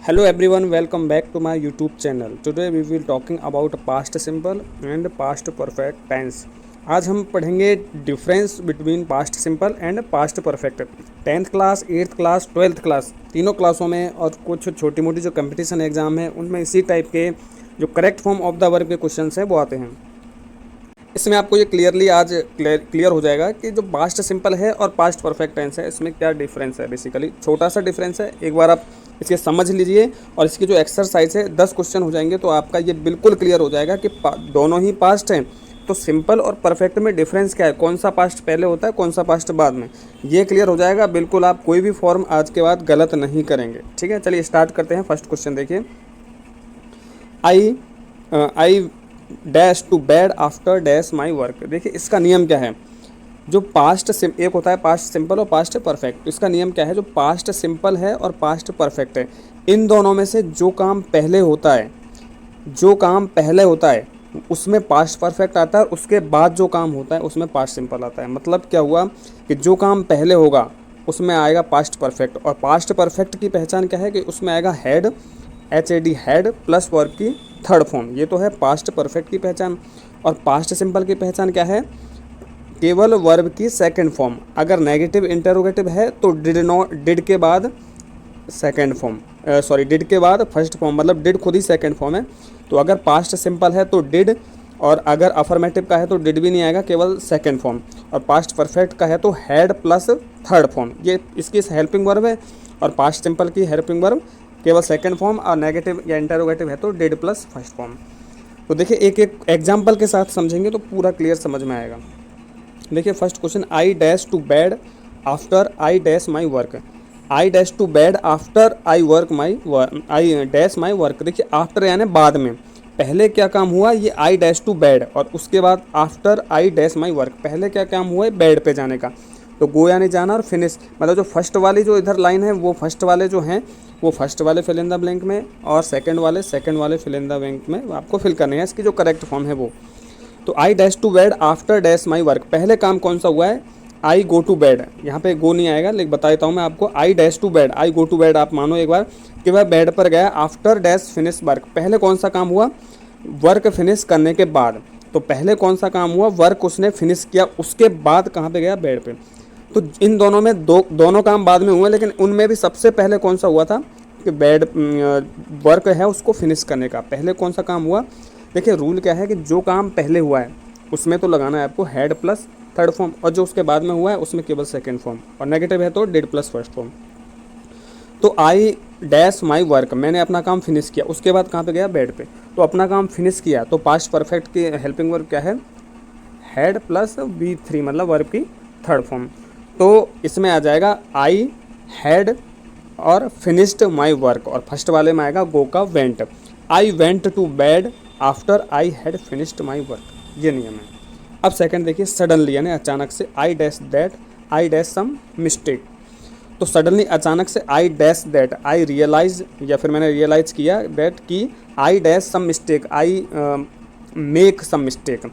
Hello everyone, welcome back to my YouTube channel. Today we will talking about past simple and past perfect tense. आज हम पढ़ेंगे difference between past simple and past perfect. 10th class, 8th class, 12th class तीनों क्लासों में और कुछ छोटी मोटी जो कंपटीशन एग्जाम है उनमें इसी टाइप के जो correct form of the verb के क्वेश्चन है वो आते हैं। इसमें आपको ये क्लियरली आज क्लियर हो जाएगा कि जो पास्ट सिंपल है और पास्ट परफेक्ट टेंस है इसमें क्या डिफरेंस है। बेसिकली छोटा सा डिफरेंस है, एक बार आप इसके समझ लीजिए और इसकी जो एक्सरसाइज है 10 क्वेश्चन हो जाएंगे तो आपका ये बिल्कुल क्लियर हो जाएगा कि दोनों ही पास्ट हैं। तो सिंपल और परफेक्ट में डिफरेंस क्या है, कौन सा पास्ट पहले होता है, कौन सा पास्ट बाद में, ये क्लियर हो जाएगा। बिल्कुल आप कोई भी फॉर्म आज के बाद गलत नहीं करेंगे। ठीक है, चलिए स्टार्ट करते हैं। फर्स्ट क्वेश्चन देखिए, I dash to bed after dash my work. देखिए इसका नियम क्या है। जो एक होता है पास्ट सिंपल और पास्ट परफेक्ट। तो इसका नियम क्या है, जो पास्ट सिंपल है और पास्ट परफेक्ट है, इन दोनों में से जो काम पहले होता है उसमें पास्ट परफेक्ट आता है, और उसके बाद जो काम होता है उसमें पास्ट सिंपल आता है। मतलब क्या हुआ कि जो काम पहले होगा उसमें आएगा पास्ट परफेक्ट, और पास्ट परफेक्ट की पहचान क्या है कि उसमें आएगा head, HAD head plus verb की थर्ड फॉर्म। ये तो है पास्ट परफेक्ट की पहचान। और पास्ट सिंपल की पहचान क्या है, केवल वर्ब की सेकंड फॉर्म। अगर नेगेटिव इंटरोगेटिव है तो डिड के बाद सेकंड फॉर्म, डिड के बाद फर्स्ट फॉर्म, मतलब डिड खुद ही सेकंड फॉर्म है। तो अगर पास्ट सिंपल है तो डिड, और अगर अफर्मेटिव का है तो डिड भी नहीं आएगा, केवल सेकंड फॉर्म। और पास्ट परफेक्ट का है तो हेड प्लस थर्ड फॉर्म। ये इसकी हेल्पिंग वर्ब है, और पास्ट सिंपल की हेल्पिंग वर्ब केवल सेकंड फॉर्म, और नेगेटिव या इंटरोगेटिव है तो डिड प्लस फर्स्ट फॉर्म। तो देखिए एक एक एग्जाम्पल के साथ समझेंगे तो पूरा क्लियर समझ में आएगा। देखिए first question, I dash to bed after I dash my work. I dash to bed after I dash my work. देखिए आफ्टर यानी बाद में, पहले क्या काम हुआ, ये आई डैश टू बेड, और उसके बाद after I dash my work, पहले क्या काम हुआ है, बेड पे जाने का। तो गो यानी जाना, और फिनिश मतलब जो फर्स्ट वाली जो इधर लाइन है वो फर्स्ट वाले जो हैं वो फर्स्ट वाले फिल इन द ब्लैंक में, और सेकंड वाले फिल इन द ब्लैंक में आपको फिल करने हैं। इसकी जो करेक्ट फॉर्म है वो, तो I dash to bed after dash my work, पहले काम कौन सा हुआ है, आई गो टू बेड। यहाँ पे गो नहीं आएगा, लेकिन बता देता हूँ मैं आपको। I dash to bed, I go to bed आप मानो एक बार कि वह बेड पर गया। आफ्टर डैश फिनिश वर्क, पहले कौन सा काम हुआ, वर्क फिनिश करने के बाद। तो पहले कौन सा काम हुआ, वर्क उसने फिनिश किया, उसके बाद कहाँ पे गया, बेड पे। तो इन दोनों में दोनों काम बाद में हुए, लेकिन उनमें भी सबसे पहले कौन सा हुआ था कि बेड वर्क है उसको फिनिश करने का पहले कौन सा काम हुआ। देखिए रूल क्या है कि जो काम पहले हुआ है उसमें तो लगाना है आपको हेड प्लस थर्ड फॉर्म, और जो उसके बाद में हुआ है उसमें केवल सेकंड फॉर्म, और नेगेटिव है तो डिड प्लस फर्स्ट फॉर्म। तो आई डैश माई वर्क, मैंने अपना काम फिनिश किया, उसके बाद कहाँ पे गया, बेड पे। तो अपना काम फिनिश किया, तो पास्ट परफेक्ट की हेल्पिंग वर्ब क्या है, हेड प्लस V3 मतलब वर्ब की थर्ड फॉर्म। तो इसमें आ जाएगा आई हैड और फिनिश्ड माई वर्क, और फर्स्ट वाले में आएगा गो का went. I went to bed after I had finished my work, ये नियम है। अब सेकंड देखिए, सडनली यानी अचानक से, I dash that I dash some mistake. तो सडनली अचानक से, I dash that I realise, या फिर मैंने रियलाइज़ किया दैट कि I dash some mistake, I make some mistake.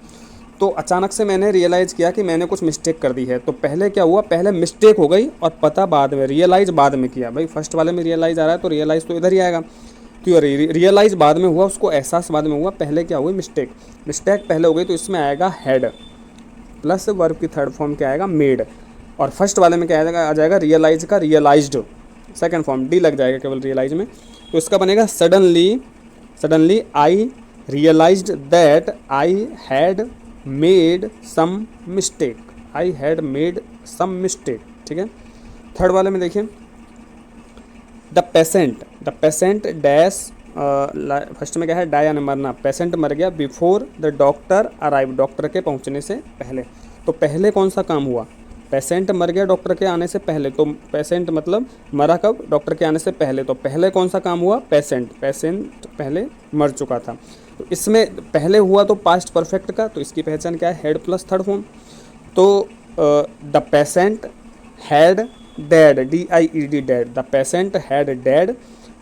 तो अचानक से मैंने रियलाइज़ किया कि मैंने कुछ मिस्टेक कर दी है। तो पहले क्या हुआ, पहले मिस्टेक हो गई और पता बाद में, रियलाइज़ बाद में किया। भाई फर्स्ट वाले में रियलाइज़ आ रहा है तो रियलाइज़ तो इधर ही आएगा। तो रियलाइज़ बाद में हुआ, उसको एहसास बाद में हुआ, पहले क्या हुई, मिस्टेक पहले हो गई। तो इसमें आएगा हेड प्लस वर्ब की थर्ड फॉर्म क्या आएगा, मेड। और फर्स्ट वाले में क्या आ जाएगा, रियलाइज़ का रियलाइज्ड सेकंड फॉर्म, डी लग जाएगा केवल रियलाइज में। तो इसका बनेगा suddenly I realised that I had made some mistake, I had made some mistake. ठीक है, थर्ड वाले में देखिए, द पेशेंट डैश, फर्स्ट में क्या है, डाई यानी मरना, पेशेंट मर गया before the doctor arrive, doctor के पहुंचने से पहले। तो पहले कौन सा काम हुआ, पेशेंट मर गया डॉक्टर के आने से पहले। तो पेशेंट मतलब मरा कब, डॉक्टर के आने से पहले। तो पहले कौन सा काम हुआ, पेशेंट पहले मर चुका था। तो इसमें पहले हुआ तो पास्ट परफेक्ट का, तो इसकी पहचान क्या है, हेड प्लस थर्ड फॉर्म। तो the patient had dead, DIED dead, the patient had dead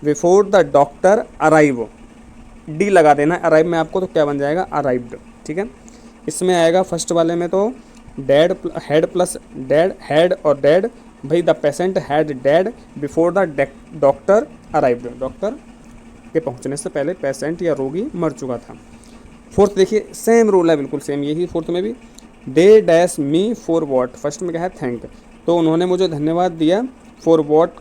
before the doctor arrive, D लगा देना अराइव में आपको, तो क्या बन जाएगा, अराइव्ड। ठीक है, इसमें आएगा फर्स्ट वाले में तो dead head plus dead, head और डेड, भाई the patient had dead before the doctor arrived, doctor के पहुंचने से पहले पेशेंट या रोगी मर चुका था। फोर्थ देखिए सेम रूल है, बिल्कुल सेम यही फोर्थ में भी। They dash me for what, first में क्या है थैंक, तो उन्होंने मुझे धन्यवाद दिया, for what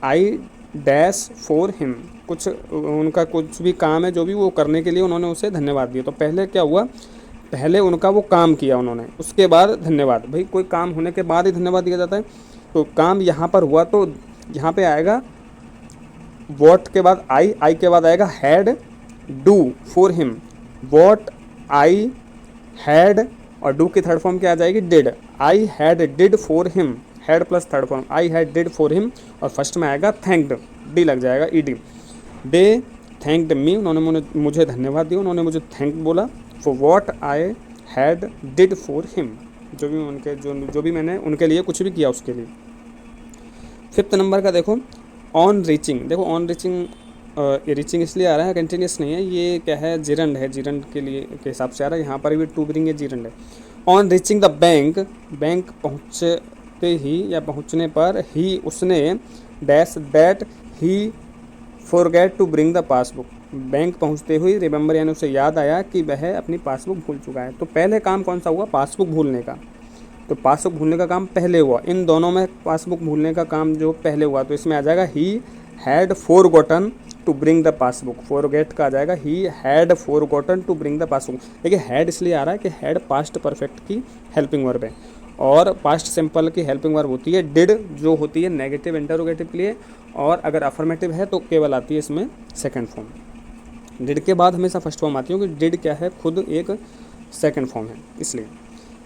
I dash for him, कुछ उनका कुछ भी काम है जो भी वो करने के लिए उन्होंने उसे धन्यवाद दिया। तो पहले क्या हुआ, पहले उनका वो काम किया उन्होंने, उसके बाद धन्यवाद। भाई कोई काम होने के बाद ही धन्यवाद दिया जाता है, तो काम यहाँ पर हुआ तो यहाँ पे आएगा वॉट के बाद आई के बाद आएगा had, do for him, what I had, और डू की थर्ड फॉर्म क्या आ जाएगी did, I had did for him, had plus third form I had did for him, और फर्स्ट में आएगा थैंक्ड, डी लग जाएगा ईडी। दे थैंक्ड मी, उन्होंने मुझे धन्यवाद दिया, उन्होंने मुझे थैंक बोला, for what I had did for him, जो भी उनके जो भी मैंने उनके लिए कुछ भी किया उसके लिए। फिफ्थ नंबर का देखो ऑन रीचिंग, देखो ऑन रीचिंग रीचिंग इसलिए आ रहा है, कंटिन्यूस नहीं है, ये क्या है जिरंड है, जिरंड के लिए के हिसाब से आ रहा है, यहाँ पर भी टू ब्रिंग है जिरंड है। On reaching the bank, bank पहुँचते ही या पहुँचने पर ही उसने dash that he forget to bring the passbook, bank पहुँचते हुए रिमेंबर यानी उसे याद आया कि वह अपनी पासबुक भूल चुका है। तो पहले काम कौन सा हुआ, पासबुक भूलने का, तो पासबुक भूलने का काम पहले हुआ, इन दोनों में पासबुक भूलने का काम जो पहले हुआ, तो इसमें आ जाएगा he had forgotten to bring the passbook, forget का आ जाएगा he had forgotten to bring the passbook. देखिए हैड इसलिए आ रहा है कि हैड पास्ट परफेक्ट की हेल्पिंग वर्ब है, और पास्ट सिंपल की हेल्पिंग वर्ब होती है डिड, जो होती है नेगेटिव इंटरोगेटिव के लिए, और अगर अफर्मेटिव है तो केवल आती है इसमें सेकंड फॉर्म। डिड के बाद हमेशा फर्स्ट फॉर्म आती है, क्योंकि डिड क्या है खुद एक सेकंड फॉर्म है इसलिए।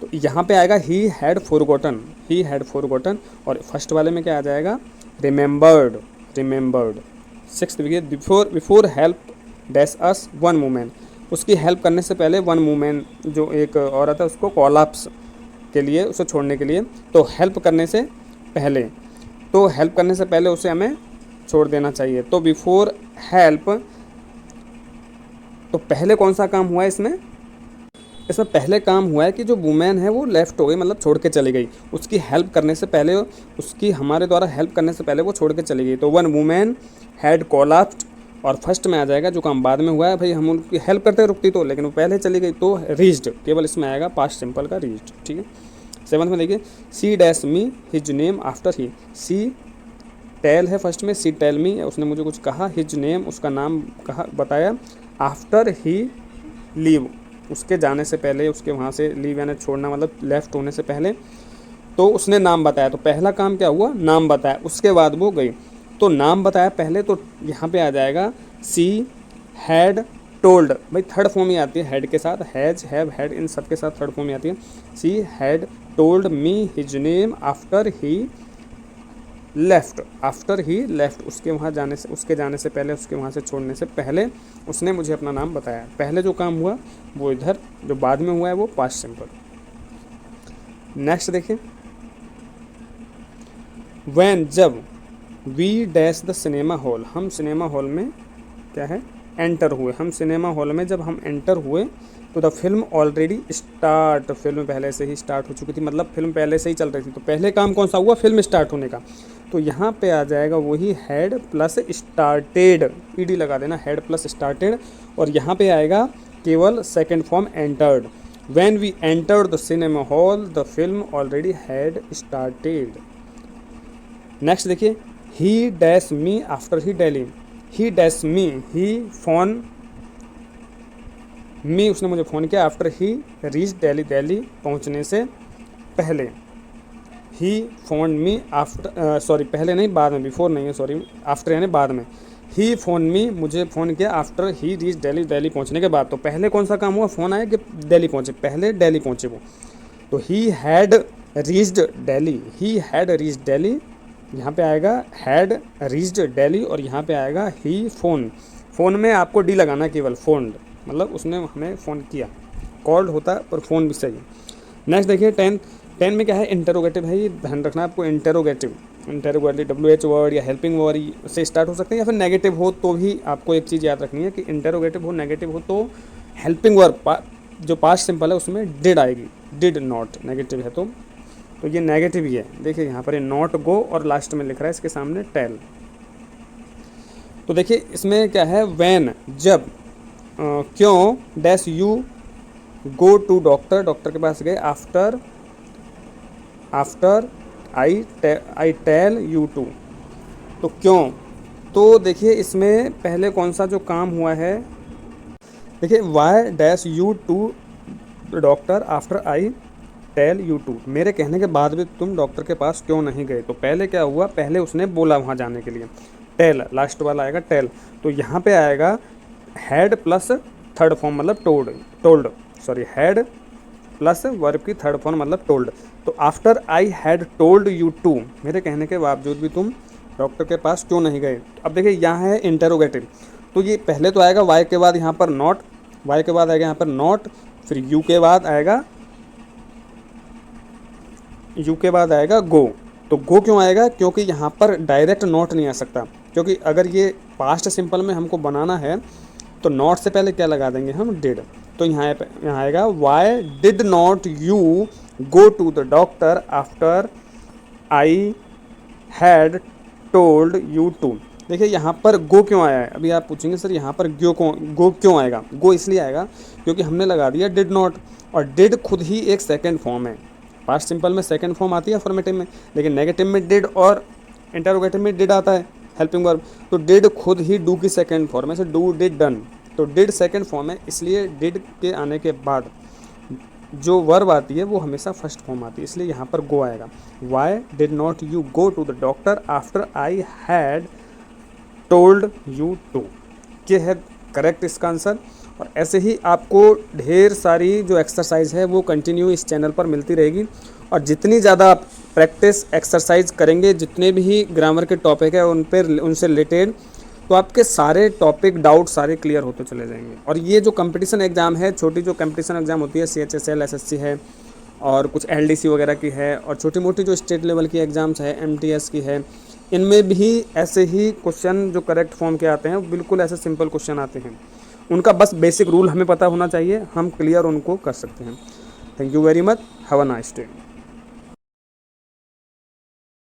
तो यहाँ पे आएगा he had forgotten, he had forgotten, और फर्स्ट वाले में क्या आ जाएगा remembered, remembered. Sixth before help dash us one women, उसकी हेल्प करने से पहले वन वुमेन जो एक औरत है उसको कॉलअप्स के लिए, उसे छोड़ने के लिए, तो हेल्प करने से पहले, तो हेल्प करने से पहले उसे हमें छोड़ देना चाहिए। तो बिफोर हेल्प, तो पहले कौन सा काम हुआ है इसमें, इसमें पहले काम हुआ है कि जो वुमेन है वो लेफ्ट हो गई, मतलब छोड़ के चली गई, उसकी हेल्प करने से पहले, उसकी हमारे द्वारा हेल्प करने से पहले वो छोड़ के चली गई, तो वन वुमेन हैड कॉलअप्ड, और फर्स्ट में आ जाएगा जो काम बाद में हुआ है, भाई हम उनकी हेल्प करते रुकती तो, लेकिन वो पहले चली गई तो रीच्ड, केवल इसमें आएगा पास्ट सिंपल का रीच्ड, ठीक है। सेवंथ में देखिए she dash me his name after he, she tell है फर्स्ट में, सी टेल मी उसने मुझे कुछ कहा, हिज नेम उसका नाम कहा बताया, आफ्टर ही लीव उसके जाने से पहले, उसके वहाँ से लीव यानी छोड़ना मतलब लेफ्ट होने से पहले, तो उसने नाम बताया, तो पहला काम क्या हुआ नाम बताया, उसके बाद वो गई, तो नाम बताया पहले, तो यहाँ पे आ जाएगा सी हैड टोल्ड, भाई थर्ड फॉर्म ही आती है हेड के साथ, हैज हैव हैड इन सब के साथ थर्ड फॉर्म ही आती है, she had told me his name after he left, after he left उसके वहाँ जाने से, उसके जाने से पहले, उसके वहाँ से छोड़ने से पहले उसने मुझे अपना नाम बताया। पहले जो काम हुआ वो इधर, जो बाद में हुआ है वो पास्ट सिंपल। नेक्स्ट देखिए व्हेन जब, we dash the cinema hall, हम सिनेमा हॉल में क्या है एंटर हुए, हम सिनेमा हॉल में जब हम एंटर हुए तो the film already start, film पहले से ही स्टार्ट हो चुकी थी, मतलब फिल्म पहले से ही चल रही थी, तो पहले काम कौन सा हुआ फिल्म स्टार्ट होने का, तो यहाँ पे आ जाएगा वही हैड प्लस स्टार्टेड, ईडी लगा देना हैड प्लस स्टार्टेड, और यहाँ पे आएगा केवल second form entered, when we entered the cinema hall the film already had started. Next देखिए he dash me after he Delhi, he dash me, he phone me उसने मुझे फ़ोन किया, after he reach Delhi, Delhi पहुंचने से पहले, he phone me after, sorry पहले नहीं बाद में, बिफोर नहीं है सॉरी, आफ्टर यानी बाद में, ही फ़ोन मी मुझे फ़ोन किया after he reach Delhi, Delhi पहुंचने के बाद, तो पहले कौन सा काम हुआ फ़ोन आया कि दिल्ली पहुंचे, पहले दिल्ली पहुंचे वो, तो he had reached Delhi, he had reached Delhi, यहाँ पे आएगा हैड रीच्ड दिल्ली, और यहाँ पे आएगा ही फोन, फ़ोन में आपको डी लगाना केवल, फोन्ड मतलब उसने हमें फ़ोन किया, कॉल्ड होता है पर फ़ोन भी सही है। नेक्स्ट देखिए 10 में क्या है इंटरोगेटिव है, ये ध्यान रखना आपको, इंटरोगेटिव WH वर्ड या हेल्पिंग वर्ड से स्टार्ट हो सकते हैं, या फिर नेगेटिव हो तो भी आपको एक चीज़ याद रखनी है कि इंटरोगेटिव हो नेगेटिव हो तो हेल्पिंग वर्ब जो पास्ट सिंपल है उसमें डिड आएगी, डिड नॉट, नेगेटिव है तो तो ये नेगेटिव ही है। देखिए यहाँ पर ये नॉट गो और लास्ट में लिख रहा है इसके सामने टेल। तो देखिए इसमें क्या है, व्हेन जब, क्यों, dash you go to doctor, doctor के पास गए, after I tell you to. तो क्यों, तो देखिए इसमें पहले कौन सा जो काम हुआ है, देखिए why dash you to doctor after I tell you to, मेरे कहने के बाद भी तुम डॉक्टर के पास क्यों नहीं गए। तो पहले क्या हुआ, पहले उसने बोला वहाँ जाने के लिए, टेल लास्ट वाला आएगा टेल। तो यहाँ पे आएगा हैड प्लस थर्ड फॉर्म मतलब told sorry had plus verb की थर्ड फॉर्म मतलब टोल्ड। तो after I had told you to, मेरे कहने के बावजूद भी तुम डॉक्टर के पास क्यों नहीं गए। अब देखिए यहाँ है इंटरोगेटिव, तो ये पहले तो आएगा वाई के बाद यहाँ पर नॉट, वाई के बाद आएगा यहाँ पर नॉट, फिर यू के बाद आएगा गो। तो गो क्यों आएगा, क्योंकि यहाँ पर डायरेक्ट नॉट नहीं आ सकता, क्योंकि अगर ये पास्ट सिंपल में हमको बनाना है तो नॉट से पहले क्या लगा देंगे हम, डिड। तो यहाँ आएगा why did not you go to the doctor after I had told you to. देखिए यहाँ पर गो क्यों आया है, अभी आप पूछेंगे सर यहाँ पर गो क्यों आएगा। गो इसलिए आएगा क्योंकि हमने लगा दिया डिड नॉट, और डिड खुद ही एक सेकेंड फॉर्म है। पास्ट सिंपल में सेकेंड फॉर्म आती है अफर्मेटिव में, लेकिन नेगेटिव में डिड और इंटरोगेटिव में डिड आता है हेल्पिंग वर्ब। तो डिड खुद ही डू की सेकेंड फॉर्म है, डू डिड डन। तो डिड सेकेंड फॉर्म है, इसलिए डिड के आने के बाद जो वर्ब आती है वो हमेशा फर्स्ट फॉर्म आती है, इसलिए यहाँ पर गो आएगा। Why did not you go to the doctor after I had told you to, ये है करेक्ट इसका आंसर। और ऐसे ही आपको ढेर सारी जो एक्सरसाइज है वो कंटिन्यू इस चैनल पर मिलती रहेगी, और जितनी ज़्यादा आप प्रैक्टिस एक्सरसाइज करेंगे, जितने भी ग्रामर के टॉपिक है उनसे रिलेटेड, तो आपके सारे टॉपिक डाउट सारे क्लियर होते चले जाएंगे। और ये जो कंपटीशन एग्ज़ाम है, छोटी जो कंपटीशन एग्ज़ाम होती है, CHSL SSC है और कुछ LDC वगैरह की है, और छोटी मोटी जो स्टेट लेवल की एग्ज़ाम्स है, MTS की है, इनमें भी ऐसे ही क्वेश्चन जो करेक्ट फॉर्म के आते हैं, बिल्कुल ऐसे सिंपल क्वेश्चन आते हैं। उनका बस बेसिक रूल हमें पता होना चाहिए, हम क्लियर उनको कर सकते हैं। Thank you very much, have a nice day.